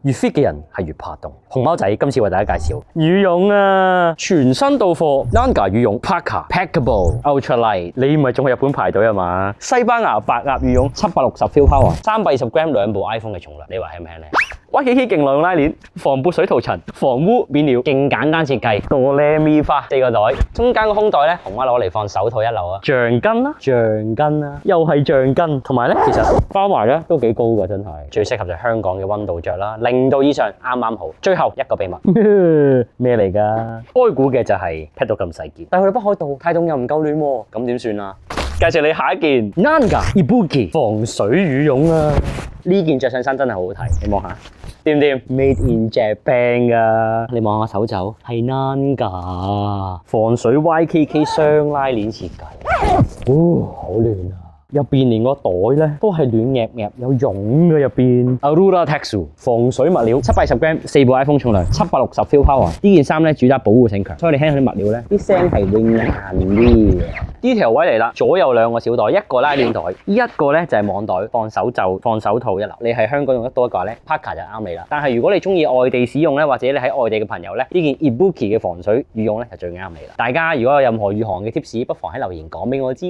越 fit 嘅人係越怕凍。熊貓仔今次為大家介紹羽絨啊，全新到貨 Nanga 羽絨 Parka Packable Ultra Light。你唔係仲去日本排隊啊嘛？西班牙白鴨羽絨760 Feel Power， 320g 兩部 iPhone 嘅重量，你話輕唔輕咧？哇！K 勁耐用拉鏈，防潑水塗塵，防污面料，勁簡單設計，哆唻咪花4個袋，中間個空袋咧，熊媽攞嚟放手套一流啊，橡筋啦，橡筋啦，又係橡筋，同埋咧，其實包埋咧都幾高噶，真係最適合就係香港嘅溫度着啦，0度以上啱啱好。最後一個秘密咩嚟㗎？開估嘅就係 pack 到咁細件，但係去到北海道太凍又唔夠暖喎，咁點算啊？介紹你下一件 Nanga Ibuki 防水羽絨啊！呢件着上身真係好好睇，你望下掂唔掂 ？Made in Japan 噶，你望下手袖係 Nanga 防水 YKK 雙拉鏈設計，好暖啊！入邊連個袋咧都係暖夾夾，有絨嘅入邊。Arura Texu 防水物料，720g 4部 iPhone 重量，760 Feel Power。呢件衫咧主打保護性強，所以你聽下啲物料咧，啲聲係會硬啲。呢條位嚟啦，左右兩個小袋，一個拉鏈袋，一個咧就係網袋，放手袖、放手套一流。你喺香港用得多嘅話咧 ，Parka 就啱你啦。但係如果你中意外地使用咧，或者你喺外地嘅朋友咧，呢件 Ibuki 嘅防水羽絨咧就最啱你啦。大家如果有任何御寒嘅 tips，不妨喺留言講俾我知。